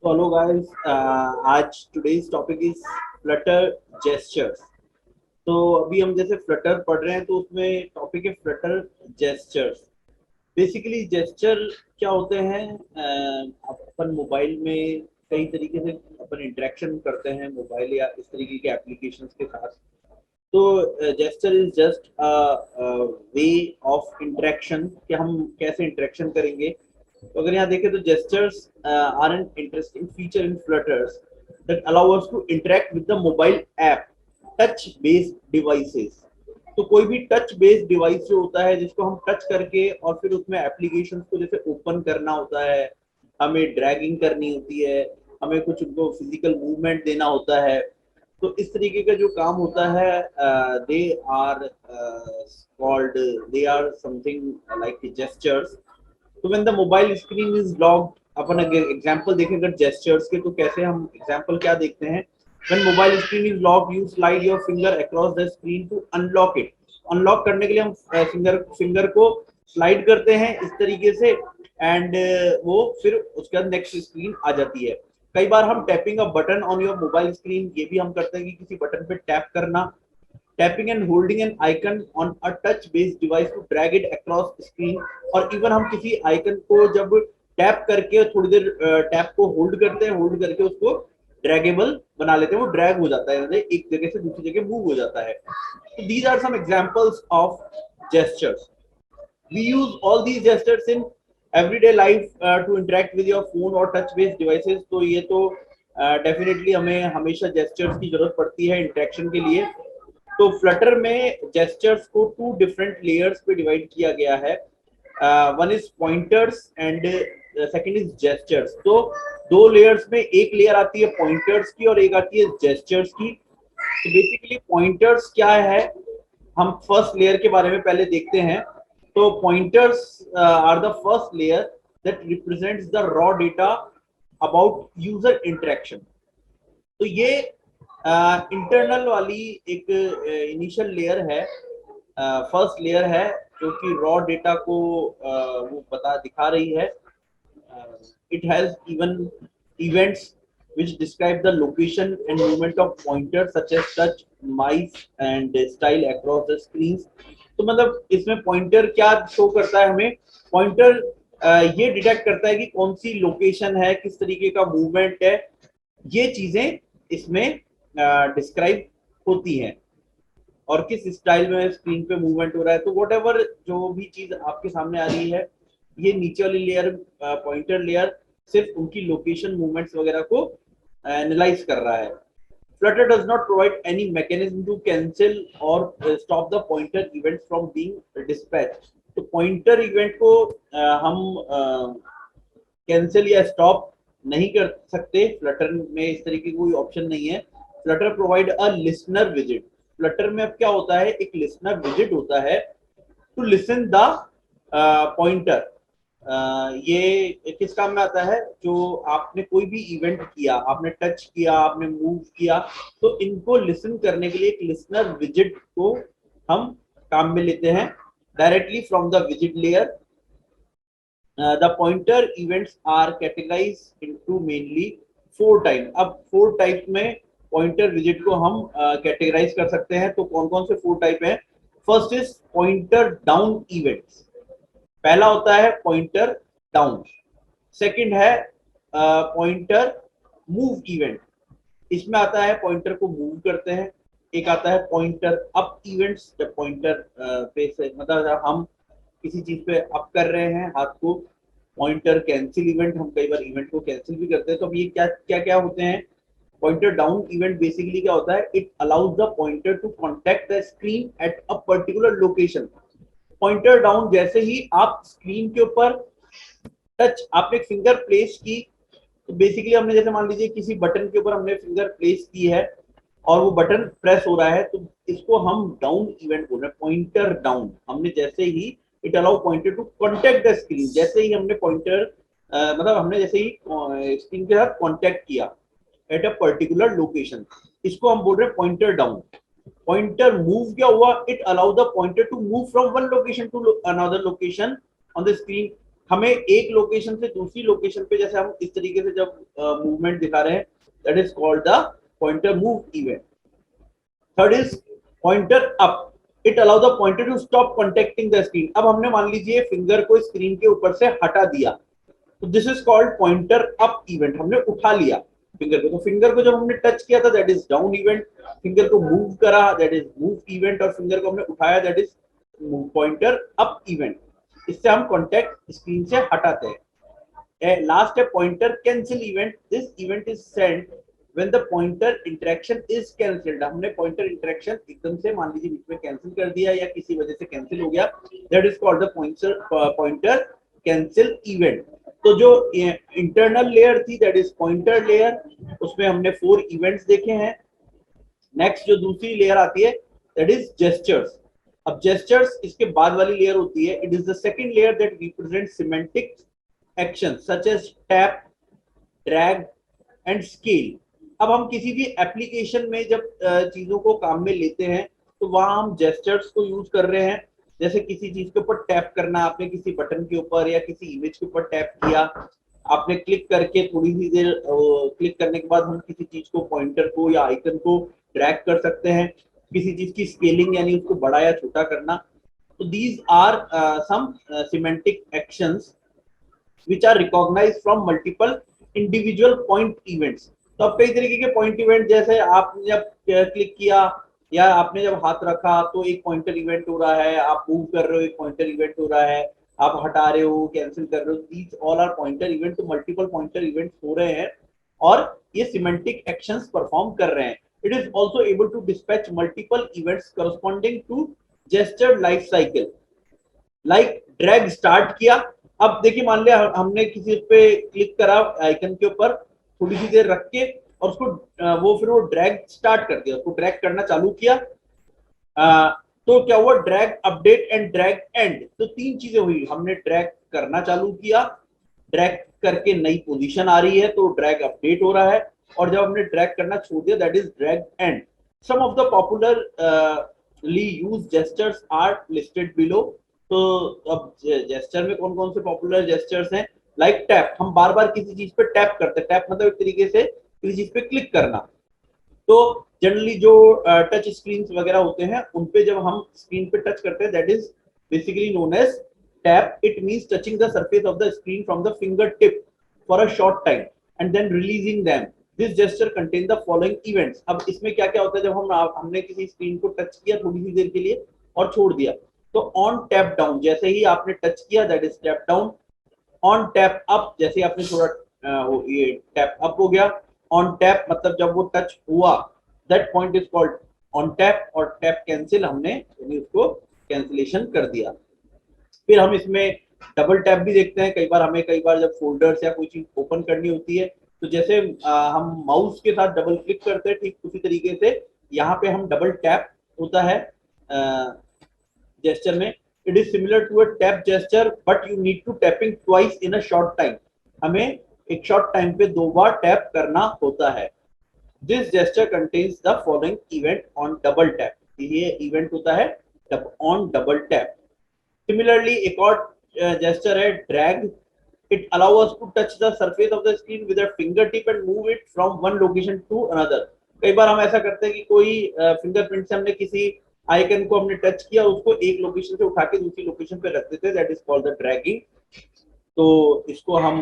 Follow guys, आज today's topic is flutter gestures. तो अभी हम जैसे फ्लटर पढ़ रहे हैं तो उसमें टॉपिक है फ्लटर जेस्चर्स। बेसिकली जेस्चर क्या होते हैं? अपन मोबाइल में कई तरीके से अपन इंटरेक्शन करते हैं मोबाइल या इस तरीके के एप्लीकेशंस के साथ। तो gesture is just way of interaction कि हम कैसे इंटरेक्शन करेंगे। तो अगर यहाँ देखें तो gestures are an interesting feature in Flutter's that allow us to interact with the mobile app touch based devices. तो कोई भी टच बेस्ड डिवाइस जो होता है जिसको हम टच करके और फिर उसमें एप्लीकेशंस को जैसे ओपन करना होता है, हमें ड्रैगिंग करनी होती है, हमें कुछ उनको फिजिकल मूवमेंट देना होता है। तो इस तरीके का जो काम होता है they are called they are something like gestures. तो when the mobile screen is locked, अपन अगर एग्जांपल देखें अगर जेस्चर्स के तो कैसे हम एग्जांपल क्या देखते हैं? When mobile screen is locked, you slide your finger across the screen to unlock it. Unlock करने के लिए हम फिंगर को स्लाइड करते हैं इस तरीके से एंड वो फिर उसके बाद नेक्स्ट स्क्रीन आ जाती है। कई बार हम tapping a button on your mobile screen ये भी हम करते हैं कि किसी बटन पे टैप करना, tapping and holding an icon on a touch based device to drag it across screen. और इवन हम किसी आइकन को जब टैप करके थोड़ी देर टैप को होल्ड करते हैं, होल्ड करके उसको ड्रैगेबल बना लेते हैं, वो ड्रैग हो जाता है, मतलब एक जगह से दूसरी जगह मूव हो जाता है। तो these are some examples of gestures. We use all these gestures in everyday life to interact with your phone और टच बेस्ड डिवाइसेस। तो ये तो डेफिनेटली हमें हमेशा जेस्चर्स की जरूरत पड़ती है इंटरेक्शन के लिए। तो फ्लटर में जेस्चर्स को टू डिफरेंट लेयर्स पे डिवाइड किया गया है। One is pointers and second is gestures. तो दो लेयर्स में एक लेयर आती है पॉइंटर्स की और एक आती है जेस्चर्स की। तो बेसिकली पॉइंटर्स क्या है, हम फर्स्ट लेयर के बारे में पहले देखते हैं। तो pointers are the first layer that represents the raw data about user interaction. तो ये इंटरनल वाली एक इनिशियल लेयर है, फर्स्ट लेयर है जो कि रॉ डेटा को वो दिखा रही है। It has even events which describe the location and movement of pointers such as touch, mice and style across the screens. तो मतलब इसमें पॉइंटर क्या शो करता है हमें? पॉइंटर ये डिटेक्ट करता है कि कौन सी लोकेशन है, किस तरीके का मूवमेंट है, ये चीजें इसमें डिस्क्राइब होती हैं और किस स्टाइल में स्क्रीन पे मूवमेंट हो रहा है। तो व्हाटएवर जो भी चीज आपके सामने आ रही है, ये नीचे वाली लेयर पॉइंटर लेयर सिर्फ उनकी लोकेशन मूवमेंट्स वगैरह को एनालाइज कर रहा है। Flutter does not provide any mechanism to cancel or stop the pointer event from being dispatched. तो पॉइंटर इवेंट को हम कैंसिल या स्टॉप नहीं कर सकते। फ्लटर में इस तरीके की कोई ऑप्शन नहीं है। Flutter provide a listener visit. Flutter में अब क्या होता है, एक लिसनर विजिट होता है टू लिसन द पॉइंटर। ये किस काम में आता है? जो आपने कोई भी इवेंट किया, आपने टच किया, आपने मूव किया, तो इनको लिसन करने के लिए एक लिसनर विजिट को हम काम में लेते हैं डायरेक्टली फ्रॉम द विजिट layer. The pointer events are categorised into mainly 4 type. अब 4 टाइप में पॉइंटर विजिट को हम कैटेगराइज कर सकते हैं। तो कौन कौन से 4 टाइप हैं? First is pointer down events. पहला होता है पॉइंटर डाउन। सेकंड है पॉइंटर मूव इवेंट। इसमें आता है पॉइंटर को मूव करते हैं। एक आता है पॉइंटर अप इवेंट्स, जब पॉइंटर पे से मतलब हम किसी चीज पे अप कर रहे हैं हाथ को। पॉइंटर कैंसिल इवेंट, हम कई बार इवेंट को कैंसिल भी करते हैं। तो अब ये क्या क्या क्या होते हैं? पॉइंटर डाउन इवेंट बेसिकली क्या होता है? It allows the pointer to contact the screen at a particular location. Pointer down, जैसे ही आप स्क्रीन के ऊपर टच, आपने फिंगर प्लेस की, तो बेसिकली हमने जैसे मान लीजिए किसी बटन के ऊपर हमने फिंगर प्लेस की है और वो बटन प्रेस हो रहा है, तो इसको हम डाउन इवेंट बोल रहे हैं, पॉइंटर डाउन। हमने जैसे ही it allow pointer to contact the screen, जैसे ही हमने पॉइंटर मतलब हमने जैसे ही स्क्रीन के साथ कॉन्टेक्ट किया एट अ पर्टिकुलर लोकेशन, इसको हम बोल रहे हैं पॉइंटर डाउन। पॉइंटर मूव क्या हुआ? It allow the pointer to move from one location to another location on the screen. हमें एक लोकेशन से दूसरी लोकेशन पे जैसे हम इस तरीके से जब मूवमेंट दिखा रहे हैं, that is called the pointer move event. Third is pointer up, it allow the pointer to stop contacting the screen. अब हमने मान लीजिए फिंगर को स्क्रीन के ऊपर से हटा दिया, तो this is called pointer up event, हमने उठा लिया फिंगर को। तो फिंगर को जब हमने टच किया था that is down event, finger को मूव करा दैट इज मूव इवेंट, और फिंगर को हमने उठाया that is pointer up event. इससे हम कॉन्टेक्ट स्क्रीन से हटाते हैं। लास्ट है pointer cancel event, this event is sent when the pointer interaction is cancelled. हमने पॉइंटर इंटरेक्शन एकदम से मान लीजिए बीच में कैंसिल कर दिया या किसी वजह से कैंसिल हो गया, that is called the pointer cancel event. तो जो इंटरनल लेयर थी दैट इज पॉइंटर लेयर, उसमें हमने 4 इवेंट्स देखे हैं। नेक्स्ट जो दूसरी लेयर आती है दैट इज जेस्चर्स। अब जेस्चर्स इसके बाद वाली लेयर होती है, it is the second layer that represent semantic action such as tap, drag and scale. अब हम किसी भी एप्लीकेशन में जब चीजों को काम में लेते हैं तो वहां हम जेस्चर्स को यूज कर रहे हैं। जैसे किसी चीज के ऊपर टैप करना, आपने किसी बटन के ऊपर या किसी इमेज के ऊपर टैप किया, आपने क्लिक करके थोड़ी सी देर क्लिक करने के बाद हम किसी चीज को, पॉइंटर को या आइकन को ड्रैग कर सकते हैं। किसी चीज की स्केलिंग यानी उसको बड़ा या छोटा करना। तो these are some semantic actions which are recognized from multiple individual point events। तो अब कई तरीके के पॉइंट इवेंट, जैसे आपने जब क्लिक किया या आपने जब हाथ रखा तो एक पॉइंटर इवेंट हो रहा है, आप मूव कर रहे हो एक पॉइंटर इवेंट हो रहा है, आप हटा रहे हो, कैंसिल कर रहे हो, these all are pointer event. तो मल्टीपल पॉइंटर इवेंट्स हो रहे हैं और ये सिमेंटिक एक्शंस परफॉर्म कर रहे हैं। It is also able to dispatch multiple events corresponding to gesture life cycle. Like drag start किया, अब देखिए मान लिया हमने किसी पे क्लिक करा आइकन के ऊपर, थोड़ी सी देर रख के और उसको वो फिर वो ड्रैग स्टार्ट कर दिया, उसको ड्रैग करना चालू किया। तो क्या हुआ, drag update and drag and. तो 3 चीजें हुई, हमने ड्रैग करना चालू किया, ड्रैग करके नई पोजीशन आ रही है तो ड्रैग अपडेट हो रहा है, और जब हमने ड्रैग करना छोड़ दिया that is drag end. Some of the popularly use gestures are listed below. तो अब जेस्चर में कौन कौन से पॉपुलर जेस्चर्स हैं, लाइक टैप, हम बार बार किसी चीज पे टैप करते हैं, टैप मतलब एक तरीके से किसी चीज पे क्लिक करना। तो जनरली जो टच स्क्रीन वगैरह होते हैं उन पे जब हम स्क्रीन पे टच करते हैं that is basically known as tap. It means touching the surface of the screen from the finger tip for a short time and then releasing them. This gesture contain the following events. अब इसमें क्या क्या होता है, जब हमने किसी screen को टच किया थोड़ी सी देर के लिए और छोड़ दिया, तो ऑन टैप डाउन, जैसे ही आपने टच किया that is tap down. On tap up, जैसे आपने थोड़ा ये टैप अप हो गया। ऑन टैप मतलब जब वो टच हुआ, that point is called on tap. और टैप कैंसिल, हमने यानी उसको कैंसिलेशन कर दिया। फिर हम इसमें डबल टैप भी देखते हैं, कई बार जब फोल्डर्स या कोई चीज ओपन करनी होती है तो जैसे हम माउस के साथ डबल क्लिक करते हैं, ठीक उसी तरीके से यहाँ पे हम डबल टैप होता है जेस्चर में। It is similar to a tap gesture but you need to tapping twice in a short time. हमें एक शॉर्ट टाइम पे 2 बार टैप करना होता है। This gesture contains the following event on double tap. ये इवेंट होता है ऑन डबल टैप। सिमिलरली एक और जेस्चर है drag. It allow us to touch the surface of the screen with a finger tip and move it from one location to another. कई बार हम ऐसा करते हैं कि कोई फिंगरप्रिंट से हमने किसी आइकन को हमने टच किया, उसको एक लोकेशन से उठा के दूसरी लोकेशन पे रख देते हैं, that is called the dragging. तो इसको हम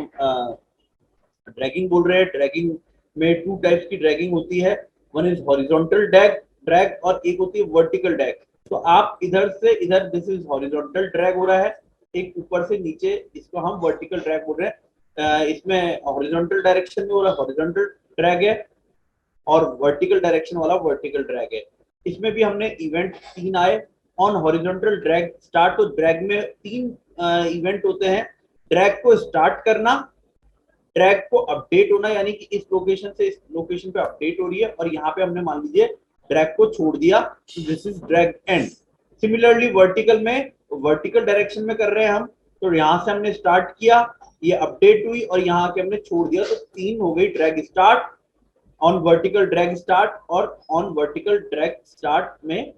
ड्रैगिंग बोल रहे हैं। ड्रैगिंग में 2 टाइप्स की ड्रैगिंग होती है, वन इज हॉरिजॉन्टल ड्रैग और एक होती है वर्टिकल ड्रैग। तो आप इधर से इधर, दिस इज हॉरिजॉन्टल ड्रैग हो रहा है, एक ऊपर से नीचे, इसको हम वर्टिकल ड्रैग बोल रहे हैं। इसमें हॉरिजॉन्टल डायरेक्शन में हो रहा है हॉरिजॉन्टल ड्रैग है, और वर्टिकल डायरेक्शन वाला वर्टिकल ड्रैग है। इसमें भी हमने इवेंट 3 आए। ऑन हॉरिजॉन्टल ड्रैग स्टार्ट, तो ड्रैग में 3 इवेंट होते हैं। ड्रैग को स्टार्ट करना, ड्रैग को अपडेट होना यानी कि इस लोकेशन से इस लोकेशन पे अपडेट हो रही है, और यहाँ पे हमने मान लीजिए ड्रैग को छोड़ दिया, this is drag and. Similarly vertical में, वर्टिकल डायरेक्शन में कर रहे हैं हम, तो यहाँ से हमने स्टार्ट किया, ये अपडेट हुई और यहाँ के हमने छोड़ दिया, तो 3 हो गई drag start, on vertical drag start, और ऑन वर्टिकल ड्रैग स्टार्ट में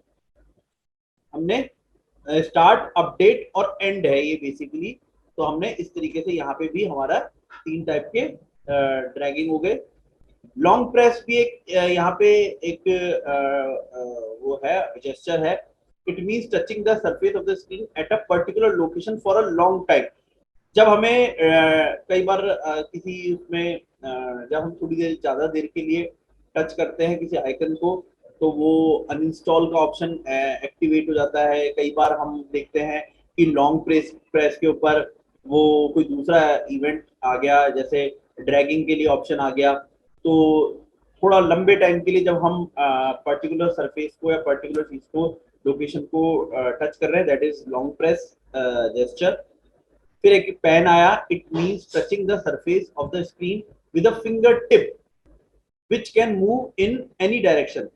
हमने स्टार्ट, अपडेट और एंड है ये बेसिकली तो हमने इस तरीके से यहाँ पे भी हमारा 3 टाइप के ड्रैगिंग हो गए। लॉन्ग प्रेस भी एक यहाँ पे एक वो है, जेस्चर है। It means touching the surface of the screen at a particular location for a long time. जब हमें कई बार किसी उसमें जब हम थोड़ी देर ज्यादा देर के लिए टच करते हैं किसी आइकन को, तो वो अनइंस्टॉल का ऑप्शन एक्टिवेट हो जाता है। कई बार हम देखते हैं कि लॉन्ग प्रेस के ऊपर वो कोई दूसरा इवेंट आ गया, जैसे ड्रैगिंग के लिए ऑप्शन आ गया। तो थोड़ा लंबे टाइम के लिए जब हम पर्टिकुलर सरफेस को या पर्टिकुलर चीज को, लोकेशन को टच कर रहे हैं, that is long press gesture. फिर एक पेन आया, it means touching the surface of the screen with a finger tip which can move in any direction.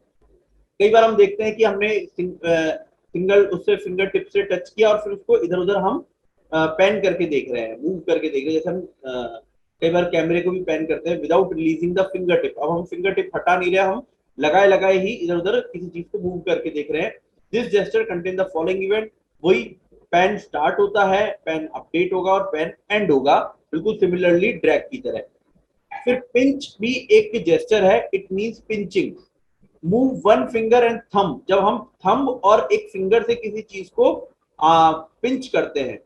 कई बार हम देखते हैं कि हमने सिंगल उससे फिंगर टिप से टच किया और फिर उसको इधर उधर हम पेन करके देख रहे हैं, मूव करके देख रहे हैं। जैसे हम कई बार कैमरे को भी पेन करते हैं without releasing the finger tip. अब हम फिंगर टिप हटा नहीं रहे, हम लगाए लगाए ही इधर उधर किसी चीज को मूव करके देख रहे हैं। This gesture contain the following event. वही पेन स्टार्ट होता है, पेन अपडेट होगा और पेन एंड होगा, बिल्कुल सिमिलरली ड्रैग की तरह। फिर पिंच भी एक जेस्चर है, it means pinching. Move one finger and thumb. जब हम थंब और एक फिंगर से किसी चीज को पिंच करते हैं,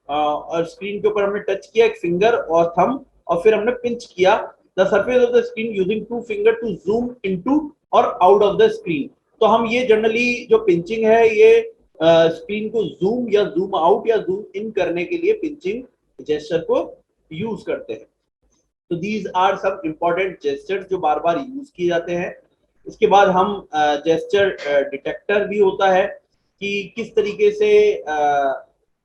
और स्क्रीन के ऊपर हमने टच किया एक फिंगर और थंब, और फिर हमने पिंच किया the surface of the screen using two finger to zoom into और आउट ऑफ द स्क्रीन। तो हम ये जनरली जो पिंचिंग है, ये स्क्रीन को जूम या जूम आउट या जूम इन करने के लिए पिंचिंग जेस्चर को यूज करते हैं। तो दीज आर सब इंपॉर्टेंट जेस्चर्स जो बार बार यूज किए जाते हैं। इसके बाद हम जेस्चर डिटेक्टर भी होता है कि किस तरीके से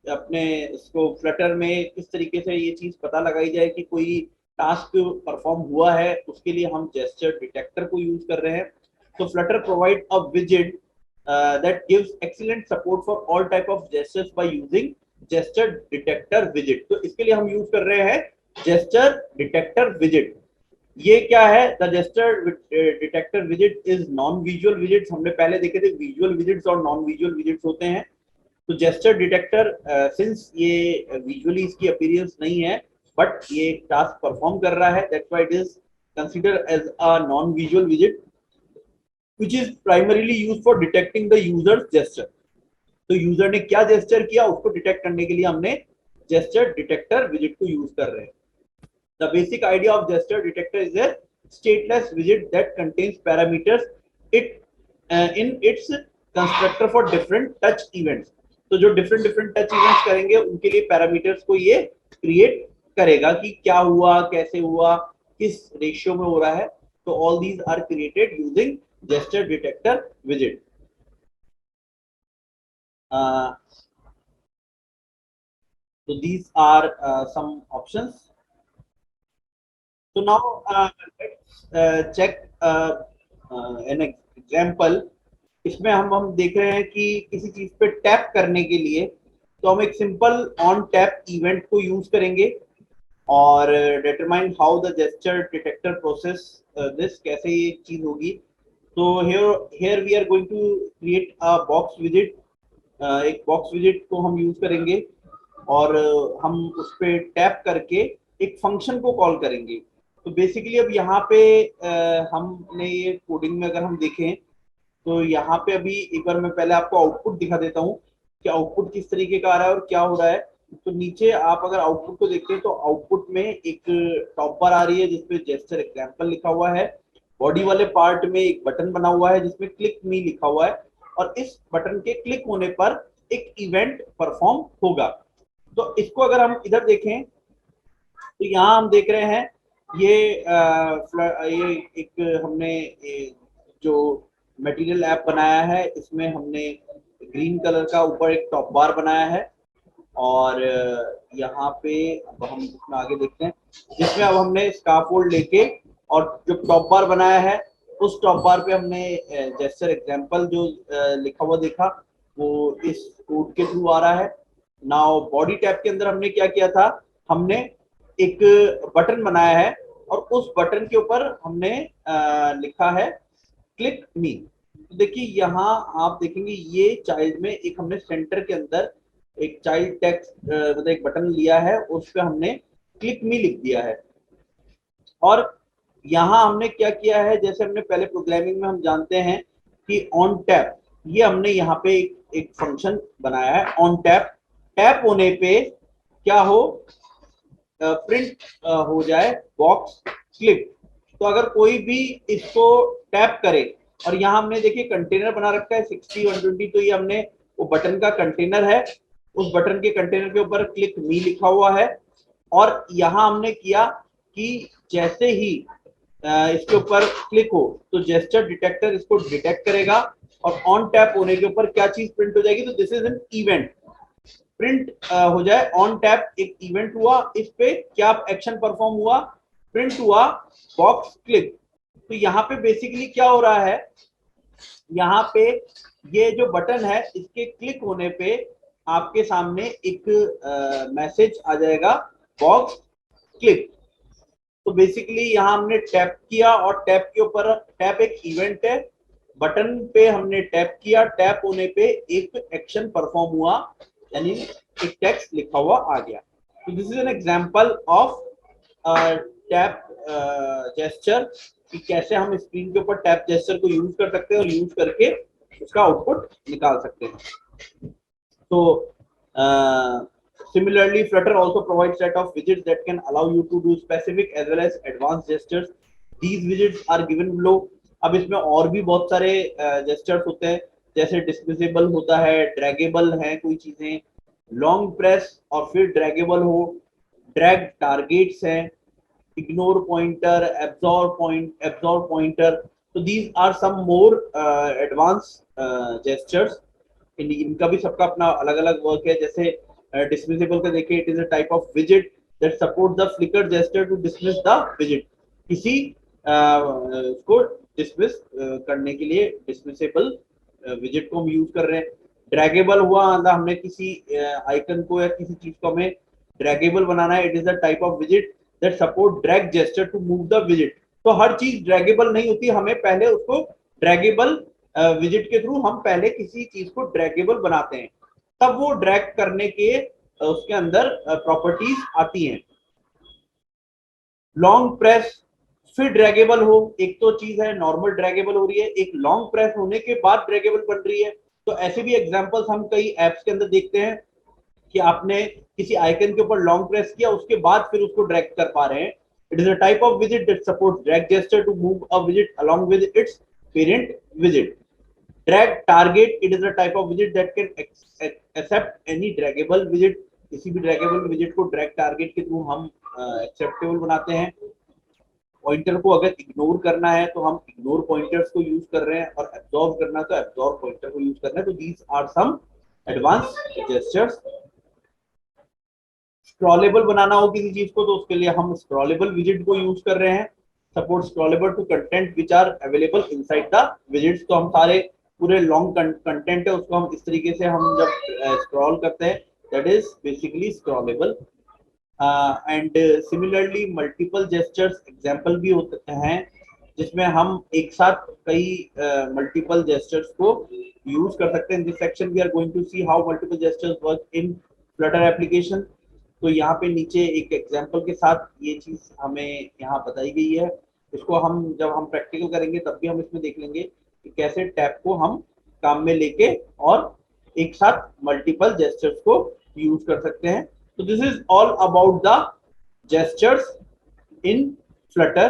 अपने इसको फ्लटर में किस तरीके से ये चीज पता लगाई जाए कि कोई टास्क परफॉर्म हुआ है, उसके लिए हम जेस्चर डिटेक्टर को यूज कर रहे हैं। तो फ्लटर प्रोवाइड अ विजेट that gives excellent support for all type of gestures by using gesture detector widget। तो इसके लिए हम यूज कर रहे हैं gesture detector widget। ये क्या है? द जेस्चर डिटेक्टर विजिट इज नॉन विजुअल विजिट्स। हमने पहले देखे थे विजुअल विजिट्स और नॉन विजुअल विजिट्स होते हैं। तो जेस्चर डिटेक्टर सिंस ये विजुअली इसकी अपीयरेंस नहीं है, बट ये टास्क परफॉर्म कर रहा है, that's why it is consider as a non visual विजिट which is primarily used for detecting the user's gesture। तो यूजर ने क्या जेस्चर किया उसको डिटेक्ट करने के लिए हमने जेस्चर डिटेक्टर विजिट को यूज कर रहे हैं। The basic idea of gesture detector is a stateless widget that contains parameters it in its constructor for different touch events। तो जो different touch events करेंगे उनके लिए पैरामीटर्स को ये क्रिएट करेगा कि क्या हुआ, कैसे हुआ, किस रेशियो में हो रहा है। तो all these are created using gesture detector widget। So these are some options। So now let's check an example। इसमें हम देख रहे हैं कि किसी चीज पे टैप करने के लिए तो हम एक सिंपल ऑन टैप इवेंट को यूज करेंगे और determine how the gesture detector process this, कैसे ये चीज होगी। तो here we are going to create a box widget। एक बॉक्स विजिट को हम यूज करेंगे और हम उस पर टैप करके एक फंक्शन को कॉल करेंगे। तो बेसिकली अब यहाँ पे हमने ये कोडिंग में अगर हम देखें तो यहाँ पे अभी एक बार मैं पहले आपको आउटपुट दिखा देता हूँ कि आउटपुट किस तरीके का आ रहा है और क्या हो रहा है। तो नीचे आप अगर आउटपुट को देखते हैं तो आउटपुट में एक टॉप बार आ रही है जिसपे जेस्चर एग्जांपल लिखा हुआ है। बॉडी वाले पार्ट में एक बटन बना हुआ है जिसमें क्लिक मी लिखा हुआ है, और इस बटन के क्लिक होने पर एक इवेंट परफॉर्म होगा। तो इसको अगर हम इधर देखें तो यहाँ हम देख रहे हैं ये एक हमने जो मटेरियल ऐप बनाया है, इसमें हमने ग्रीन कलर का ऊपर एक टॉप बार बनाया है। और यहाँ पे अब हम इसमें आगे देखते हैं जिसमें अब हमने स्काफोल्ड लेके और जो टॉप बार बनाया है उस टॉप बार पे हमने जेस्चर एग्जांपल जो लिखा हुआ देखा वो इस कोड के थ्रू आ रहा है। नाउ बॉडी टैब के अंदर हमने क्या किया था, हमने एक बटन बनाया है और उस बटन के ऊपर हमने लिखा है क्लिक मी। तो देखिए यहाँ आप देखेंगे ये चाइल्ड में एक हमने सेंटर के अंदर एक चाइल्ड टेक्स्ट मतलब एक बटन लिया है, उस पर हमने क्लिक मी लिख दिया है। और यहाँ हमने क्या किया है, जैसे हमने पहले प्रोग्रामिंग में हम जानते हैं कि ऑन टैप, ये हमने यहाँ पे एक फंक्शन बनाया है ऑन टैप। टैप होने पे क्या हो, प्रिंट हो जाए बॉक्स क्लिक। तो अगर कोई भी इसको टैप करे, और यहाँ हमने देखिए कंटेनर बना रखा है 60 120, तो ये हमने वो बटन का कंटेनर है, उस बटन के कंटेनर के ऊपर क्लिक मी लिखा हुआ है। और यहाँ हमने किया कि जैसे ही इसके ऊपर क्लिक हो तो जेस्चर डिटेक्टर इसको डिटेक्ट करेगा, और ऑन टैप होने के ऊपर क्या चीज प्रिंट हो जाएगी, तो this is an event. Print हो जाए ऑन टैप, एक इवेंट हुआ, इस पे क्या एक्शन परफॉर्म हुआ, प्रिंट हुआ बॉक्स क्लिक। तो यहाँ पे बेसिकली क्या हो रहा है, यहाँ पे ये जो बटन है इसके क्लिक होने पे आपके सामने एक मैसेज आ जाएगा बॉक्स क्लिक। तो बेसिकली यहाँ हमने टैप किया, और टैप के ऊपर, टैप एक इवेंट है, बटन पे हमने टैप किया, टैप होने पे एक एक्शन परफॉर्म हुआ, यानी एक टेक्स्ट लिखा हुआ आ गया। तो this is an example of tap gesture, कि कैसे हम स्क्रीन के ऊपर टैप जेस्चर को यूज कर सकते हैं और यूज करके उसका आउटपुट निकाल सकते हैं। तो similarly, Flutter also provides set of widgets that can allow you to do specific as well as advanced gestures. These widgets are given below. अब इसमें और भी बहुत सारे जेस्चर्स होते हैं, जैसे डिस्मिसेबल होता है, ड्रैगेबल है कोई चीजें, लॉन्ग प्रेस और फिर ड्रैगेबल हो, ड्रैग टारगेट्स हैं, इग्नोर पॉइंटर, एब्जॉर्ब पॉइंटर। तो these are some more advance gestures. इनका भी सबका अपना अलग अलग वर्क है। जैसे डिसमिसेबल का देखिए, it is a type of विजेट that support the flicker gesture to dismiss the विजेट। किसी को डिसमिस करने के लिए डिसमिसेबल विजेट को हम यूज कर रहे हैं। ड्रैगेबल हुआ, मतलब हमने किसी आइकन को या किसी चीज को हमें ड्रैगेबल बनाना है, it is a type of विजेट that support drag gesture to move the विजेट। तो हर चीज ड्रैगेबल नहीं होती, हमें पहले उसको ड्रैगेबल विजेट के थ्रू हम पहले किसी चीज को ड्रैगेबल बनाते हैं, तब वो ड्रैग करने के उसके अंदर प्रॉपर्टीज आती हैं। लॉन्ग प्रेस फिर ड्रैगेबल हो, एक तो चीज है नॉर्मल ड्रैगेबल हो रही है, एक लॉन्ग प्रेस होने के बाद ड्रैगेबल बन रही है। तो ऐसे भी एग्जांपल्स हम कई एप्स के अंदर देखते हैं कि आपने किसी आइकन के ऊपर लॉन्ग प्रेस किया, उसके बाद फिर उसको ड्रैग कर पा रहे हैं। It is a type of विजेट that supports drag gesture to move a विजेट along with its parent विजेट। Drag target, it is a type of विजेट that can accept any draggable विजेट। किसी भी ड्रैगेबल विजेट को ड्रैग टारगेट के through हम acceptable बनाते हैं। Pointer को अगर ignore करना है तो हम इग्नोर पॉइंटर्स को यूज कर रहे हैं, और एब्जॉर्ब करना है तो एब्जॉर्ब पॉइंटर को यूज कर रहे हैं। तो these are some advance gestures. Scrollable बनाना हो किसी चीज को, तो उसके लिए हम स्क्रॉलेबल विजेट को यूज कर रहे हैं। Support scrollable to content which are available inside the widgets. तो हम सारे पूरे लॉन्ग कंटेंट है उसको हम इस तरीके से हम जब स्क्रॉल करते हैं, that is basically scrollable. And similarly multiple gestures example भी होते हैं, जिसमें हम एक साथ कई मल्टीपल जेस्चर्स को यूज कर सकते हैं। In this section we are going to see how multiple gestures work in flutter application. तो यहाँ पे नीचे एक एग्जांपल के साथ ये चीज हमें यहाँ बताई गई है। इसको हम जब हम प्रैक्टिकल करेंगे तब भी हम इसमें देख लेंगे कि कैसे टैब को हम काम में लेके और एक साथ मल्टीपल जेस्चर्स को यूज कर सकते हैं। So this is all about the gestures in Flutter